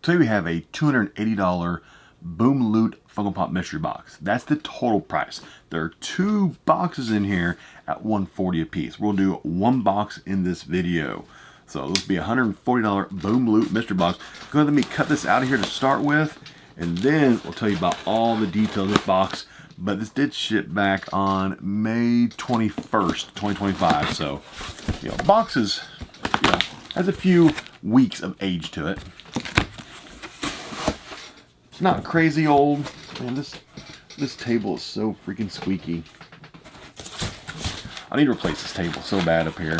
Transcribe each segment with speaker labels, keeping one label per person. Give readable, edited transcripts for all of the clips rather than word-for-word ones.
Speaker 1: Today we have a $280 Boom Loot Funko Pop mystery box. That's the total price. There are 2 boxes in here at $140 a piece. We'll do 1 box in this video. So this will be a $140 Boom Loot mystery box. Go ahead and let me cut this out of here to start with, and then we'll tell you about all the details of this box. But this did ship back on May 21st, 2025. So, boxes, has a few weeks of age to it. It's not crazy old. Man, this table is so freaking squeaky. I need to replace this table so bad up here.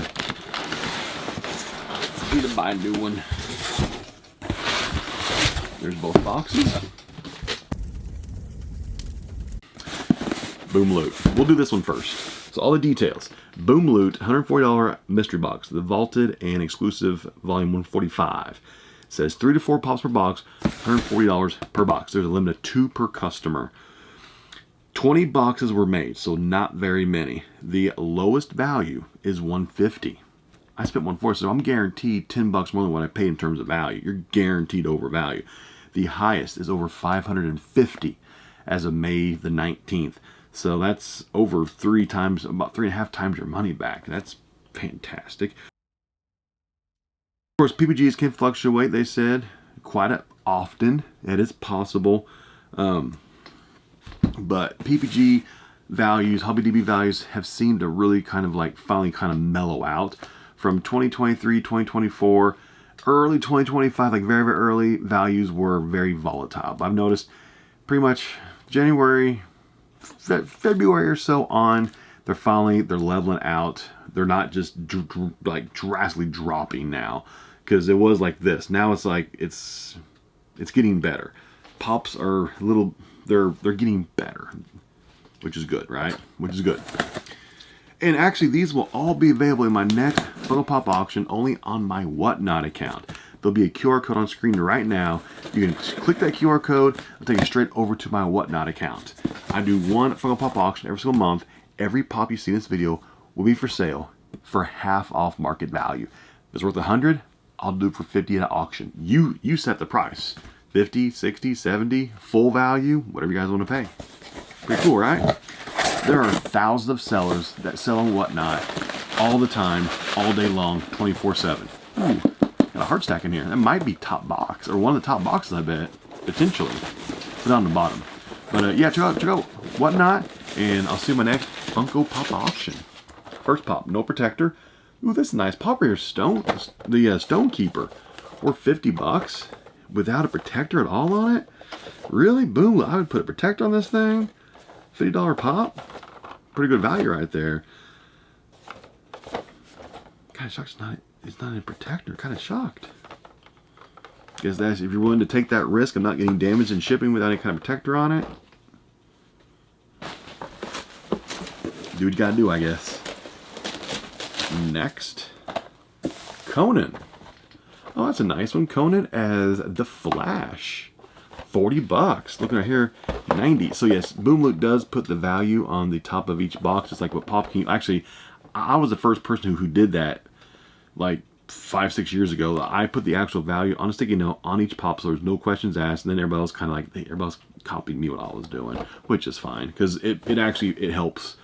Speaker 1: I need to buy a new one. There's both boxes. Boom Loot. We'll do this one first. So all the details. Boom Loot, $140 mystery box. The vaulted and exclusive volume 145. It says 3 to 4 pops per box, $140 per box. There's a limit of 2 per customer. 20 boxes were made, so not very many. The lowest value is $150. I spent $140, so I'm guaranteed $10 more than what I paid in terms of value. You're guaranteed overvalue. The highest is over $550 as of May the 19th. So that's over 3 times, about 3.5 times your money back. That's fantastic. Of course, PPGs can fluctuate, they said, quite often. It is possible. But PPG values, HobbyDB values have seemed to really finally mellow out. From 2023, 2024, early 2025, like very, very early, values were very volatile. But I've noticed pretty much January, February or so on, they're leveling out. They're not just drastically dropping now, because it was like this. Now it's like it's getting better. Pops are they're getting better, which is good, right? Which is good. And actually, these will all be available in my next Funko Pop auction, only on my Whatnot account. There'll be a QR code on screen right now. You can click that QR code. It'll take you straight over to my Whatnot account. I do one Funko Pop auction every single month. Every pop you see in this video will be for sale for half off market value. If it's worth $100, I'll do it for $50 at auction. You set the price. 50, 60, 70, full value, whatever you guys want to pay. Pretty cool, right? There are thousands of sellers that sell on Whatnot all the time, all day long, 24/7. Ooh, got a heart stack in here. That might be top box, or one of the top boxes, I bet, potentially. Put on the bottom. But yeah, check out Whatnot, and I'll see you in my next Funko Pop auction. First pop, no protector. Ooh, this is nice. Pop here, Stone, the Stone Keeper, or $50 without a protector at all on it. Really? Boom! I would put a protector on this thing. $50 pop. Pretty good value right there. Kind of shocked it's not a protector. Kind of shocked. Guess that's if you're willing to take that risk of not getting damaged in shipping without any kind of protector on it. Do what you gotta do, I guess. Next, Conan. Oh, that's a nice one. Conan as the Flash. $40. Looking right here, 90. So yes, Boom Loot does put the value on the top of each box. It's like what Pop King. Actually, I was the first person who did that, like 5-6 years ago. I put the actual value on a sticky note on each pop, so there's no questions asked. And then everybody else everybody else copied me what I was doing, which is fine because it helps.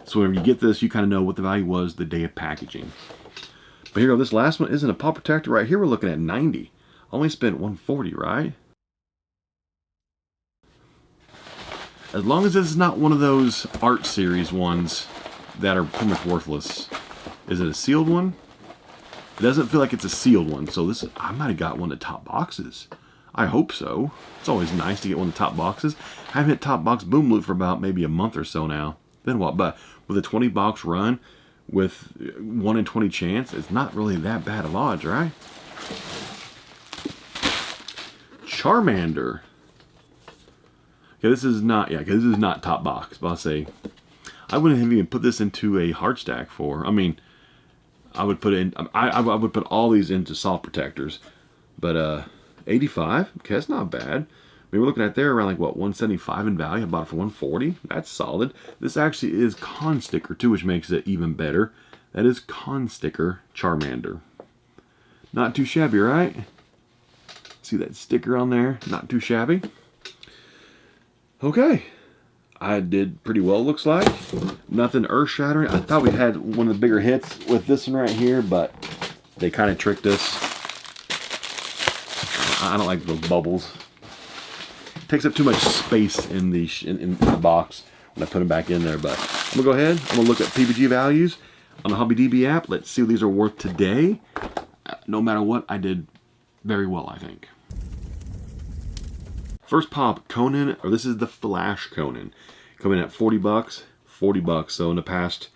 Speaker 1: So whenever you get this, you kind of know what the value was the day of packaging. But here we go. This last one isn't a pop protector. Right here, we're looking at 90. Only spent 140, right? As long as this is not one of those art series ones that are pretty much worthless. Is it a sealed one? It doesn't feel like it's a sealed one. So this, I might have got one of the top boxes. I hope so. It's always nice to get one of the top boxes. I haven't hit top box Boom Loot for about maybe a month or so now. Been a while, but with a 20 box run with 1 in 20 chance, it's not really that bad of odds, right? Charmander. Okay, this is not, because this is not top box, but I'll say, I wouldn't have even put this into a hard stack for, I mean, I would put I would put all these into soft protectors, but 85, okay, that's not bad. We were looking at there around like what, 175 in value. I bought it for 140. That's solid. This actually is con sticker too, which makes it even better. That is con sticker Charmander. Not too shabby, right? See that sticker on there? Not too shabby. Okay. I did pretty well, looks like. Nothing earth-shattering. I thought we had one of the bigger hits with this one right here, but they kind of tricked us. I don't like those bubbles. It takes up too much space in the box when I put them back in there. But I'm gonna go ahead. I'm gonna look at PPG values on the HobbyDB app. Let's see what these are worth today. No matter what, I did very well, I think. First pop, Conan, or this is the Flash Conan, coming at 40 bucks. 40 bucks. So in the past,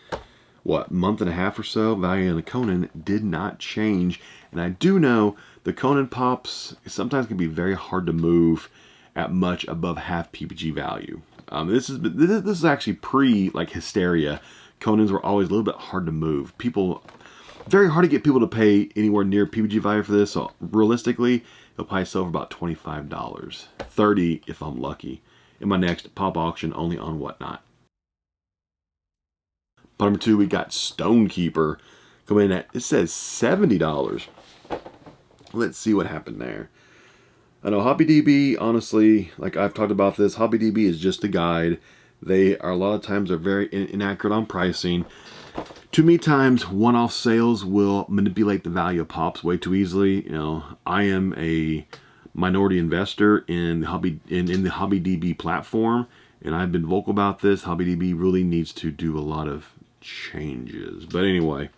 Speaker 1: what, month and a half or so, value of the Conan did not change. And I do know the Conan pops sometimes can be very hard to move at much above half PPG value. This is actually pre like hysteria. Conans were always a little bit hard to move. Very hard to get people to pay anywhere near PPG value for this. So realistically, it'll probably sell for about $25, $30 if I'm lucky, in my next pop auction only on Whatnot. But number 2, we got Stonekeeper coming in at, it says $70. Let's see what happened there. I know HobbyDB, honestly, like I've talked about this, HobbyDB is just a guide. They are a lot of times are very inaccurate on pricing. Too many times, one-off sales will manipulate the value of pops way too easily. You know, I am a minority investor in the HobbyDB platform, and I've been vocal about this. HobbyDB really needs to do a lot of changes. But anyway,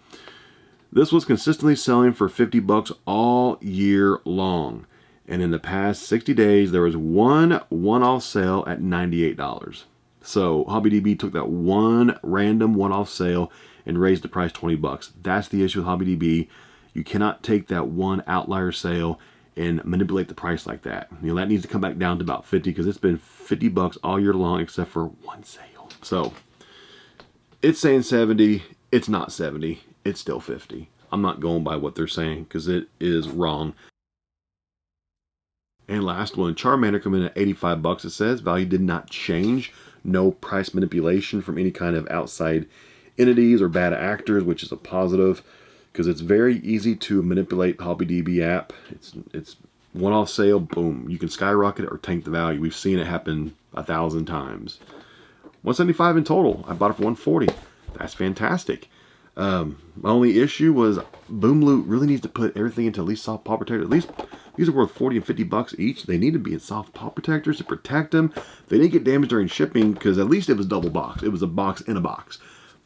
Speaker 1: this was consistently selling for 50 bucks all year long. And in the past 60 days, there was one-off sale at $98. So HobbyDB took that one random one-off sale and raised the price 20 bucks. That's the issue with HobbyDB. You cannot take that one outlier sale and manipulate the price like that. You know, that needs to come back down to about 50 because it's been 50 bucks all year long except for one sale. So it's saying 70. It's not 70. It's still 50. I'm not going by what they're saying because it is wrong. And last one, Charmander coming in at 85 bucks. It says value did not change. No price manipulation from any kind of outside entities or bad actors, which is a positive because it's very easy to manipulate HobbyDB app. It's one-off sale, boom, you can skyrocket it or tank the value. We've seen it happen 1,000 times. 175 in total. I bought it for 140. That's fantastic. My only issue was Boom Loot really needs to put everything into at least soft paw protector. At least these are worth 40 and 50 bucks each. They need to be in soft paw protectors to protect them. They didn't get damaged during shipping because at least it was double box. It was a box in a box.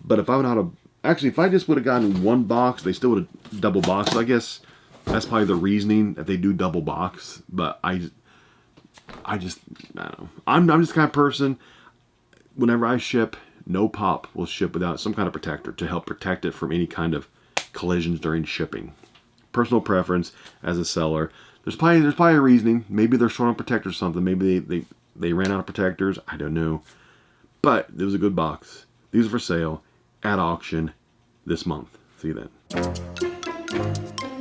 Speaker 1: But if I would have, actually, if I just would have gotten one box, they still would have double boxed. So I guess that's probably the reasoning that they do double box. But I don't know. I'm just the kind of person, whenever I ship, no pop will ship without some kind of protector to help protect it from any kind of collisions during shipping. Personal preference as a seller. There's probably a reasoning. Maybe they're short on protectors or something. Maybe they ran out of protectors. I don't know. But it was a good box. These are for sale at auction this month. See you then.